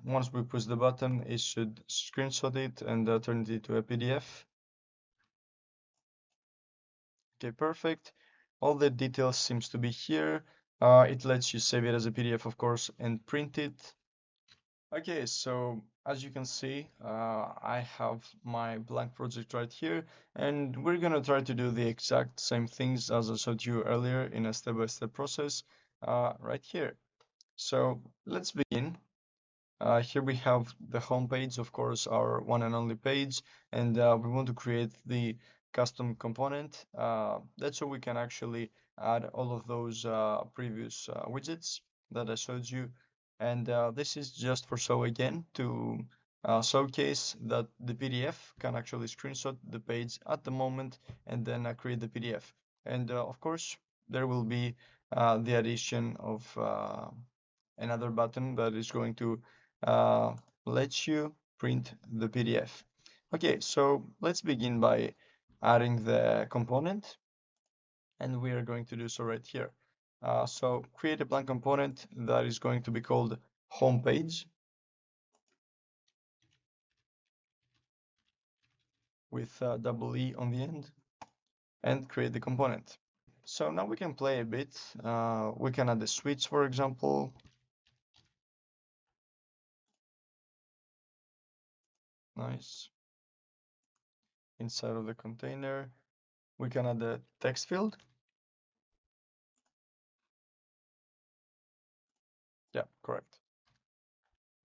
once we push the button, it should screenshot it and turn it into a PDF. Okay, perfect. All the details seems to be here. It lets you save it as a PDF, of course, and print it. Okay, so as you can see, I have my blank project right here, and we're gonna try to do the exact same things as I showed you earlier in a step-by-step process right here. So let's begin. Here we have the home page, of course, our one and only page, and we want to create the custom component. That's so we can actually add all of those previous widgets that I showed you. And this is just for show again to showcase that the PDF can actually screenshot the page at the moment and then create the PDF. And of course, there will be the addition of another button that is going to lets you print the PDF. Okay, so let's begin by adding the component, and we are going to do so right here. So create a blank component that is going to be called homepage with double E on the end, and create the component. So now we can play a bit. We can add the switch, for example. Nice. Inside of the container, we can add the text field. Yeah, correct.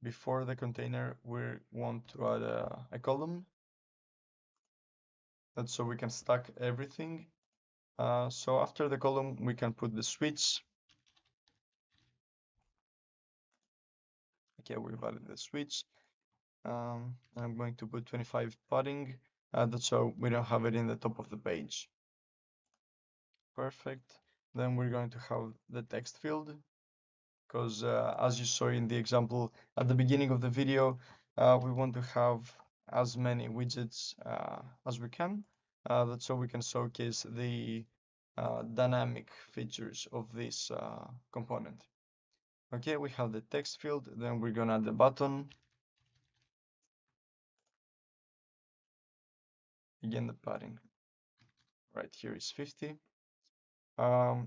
Before the container, we want to add a column. That's so we can stack everything. So after the column, we can put the switch. Okay, we've added the switch. I'm going to put 25 padding. That's so we don't have it in the top of the page. Perfect. Then we're going to have the text field, because as you saw in the example at the beginning of the video, we want to have as many widgets as we can. That's so we can showcase the dynamic features of this component. Okay, we have the text field, then we're gonna add the button. Again, the padding right here is 50.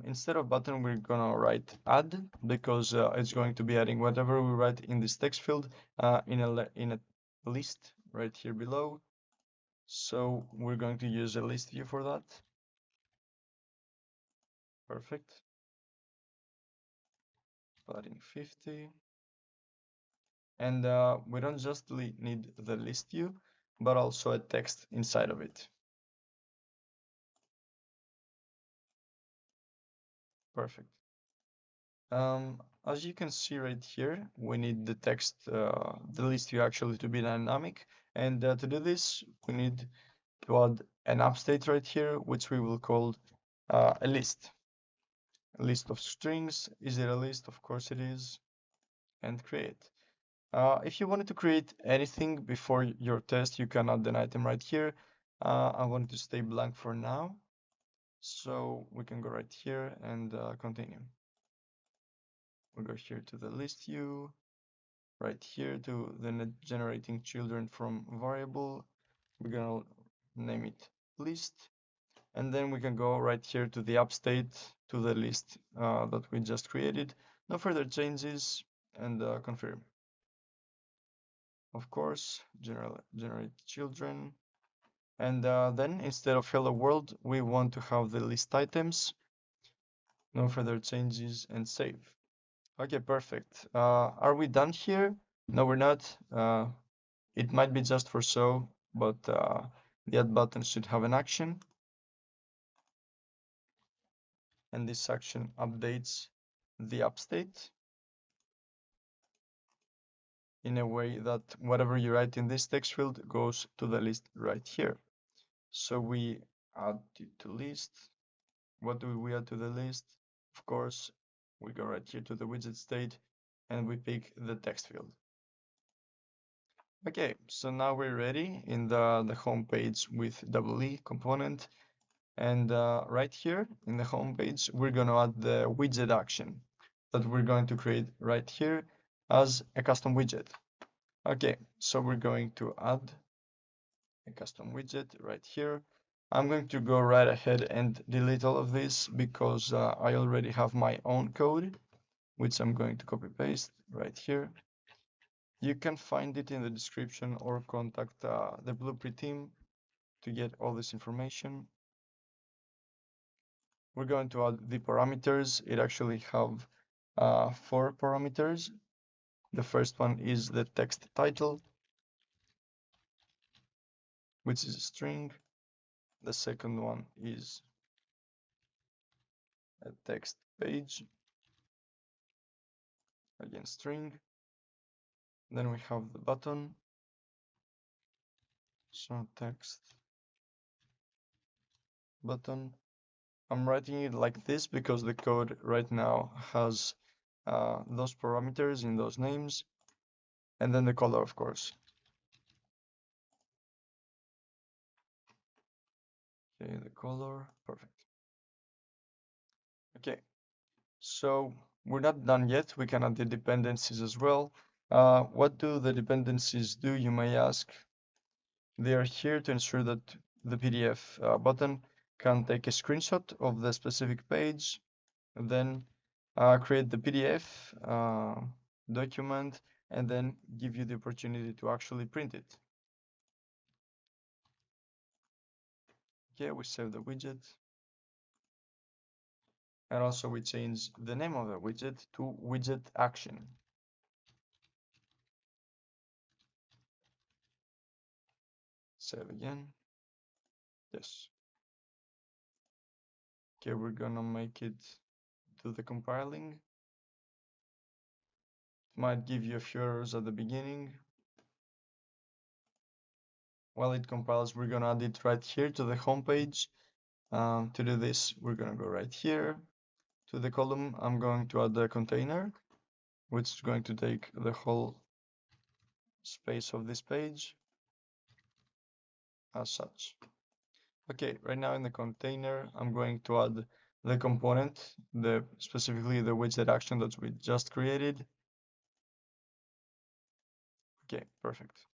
Instead of button, we're gonna write add, because it's going to be adding whatever we write in this text field in a list right here below. So we're going to use a list view for that. Perfect. Padding 50. And we don't just need the list view, but also a text inside of it. Perfect. As you can see right here, we need the text, the list view actually to be dynamic. And to do this, we need to add an upstate right here, which we will call a list. A list of strings. Is it a list? Of course it is. And create. If you wanted to create anything before your test, you can add an item right here. I want to stay blank for now. So we can go right here and continue. We'll go here to the list view, right here to the generating children from variable. We're gonna name it list. And then we can go right here to the upstate to the list that we just created. No further changes, and confirm. Of course, generate children. And then instead of hello world, we want to have the list items. No further changes, and save. Okay, perfect. Are we done here? No, we're not. It might be just for show, but the add button should have an action. And this action updates the upstate in a way that whatever you write in this text field goes to the list right here. So we add it to list. What do we add to the list? Of course, we go right here to the widget state and we pick the text field. Okay, so now we're ready in the home page with double E component. And right here in the home page, we're going to add the widget action that we're going to create right here as a custom widget. Okay, so we're going to add a custom widget right here. I'm going to go right ahead and delete all of this because I already have my own code, which I'm going to copy paste right here. You can find it in the description or contact the Blueprint team to get all this information. We're going to add the parameters. It actually have 4 parameters. The first one is the text title, which is a string. The second one is a text page, again string. Then we have the button, so text button. I'm writing it like this because the code right now has those parameters in those names, and then the color, of course. Okay, the color, perfect. Okay, so we're not done yet. We can add the dependencies as well. What do the dependencies do, you may ask? They are here to ensure that the PDF button can take a screenshot of the specific page, and then create the PDF document, and then give you the opportunity to actually print it. Okay, we save the widget. And also we change the name of the widget to widget action. Save again. Yes. Okay, we're gonna make it do the compiling. It might give you a few errors at the beginning. While it compiles, we're gonna add it right here to the home page. To do this, we're gonna go right here to the column. I'm going to add the container, which is going to take the whole space of this page as such. Okay, right now in the container, I'm going to add the component, specifically the widget action that we just created. Okay, perfect.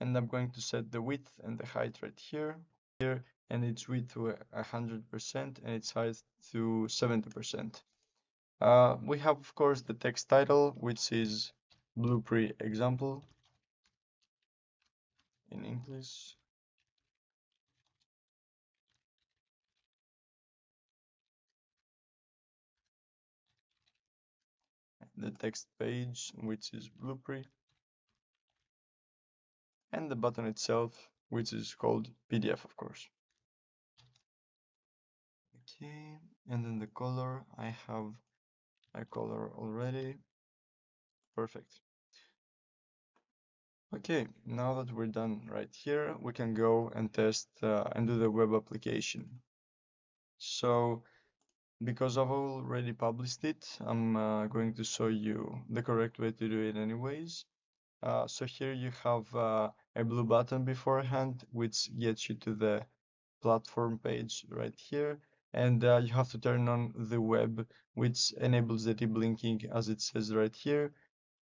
And I'm going to set the width and the height right here, and its width to 100% and its height to 70%. We have, of course, the text title, which is Blueprint example in English. The text page, which is Blueprint, and the button itself, which is called PDF, of course. Okay, and then the color, I have a color already. Perfect. Okay, now that we're done right here, we can go and test and do the web application. So, because I've already published it, I'm going to show you the correct way to do it anyways. So here you have a blue button beforehand, which gets you to the platform page right here. And you have to turn on the web, which enables the deep linking as it says right here.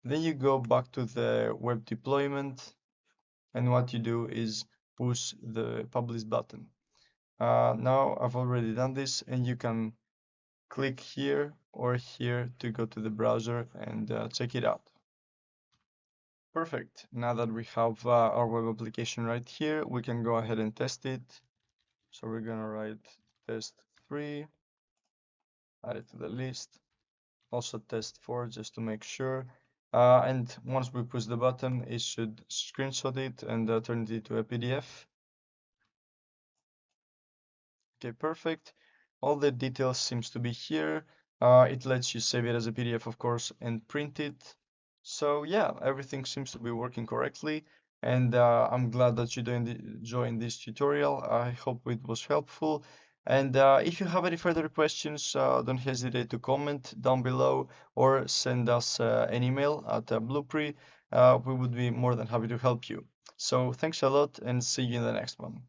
Then you go back to the web deployment, and what you do is push the publish button. Now I've already done this, and you can click here or here to go to the browser and check it out. Perfect. Now that we have our web application right here, we can go ahead and test it. So we're gonna write test3, add it to the list. Also test4 just to make sure. And once we push the button, it should screenshot it and turn it into a PDF. Okay, perfect. All the details seems to be here. It lets you save it as a PDF, of course, and print it. So yeah, everything seems to be working correctly. And I'm glad that you joined this tutorial. I hope it was helpful. And if you have any further questions, don't hesitate to comment down below or send us an email at Blueprint. We would be more than happy to help you. So thanks a lot and see you in the next one.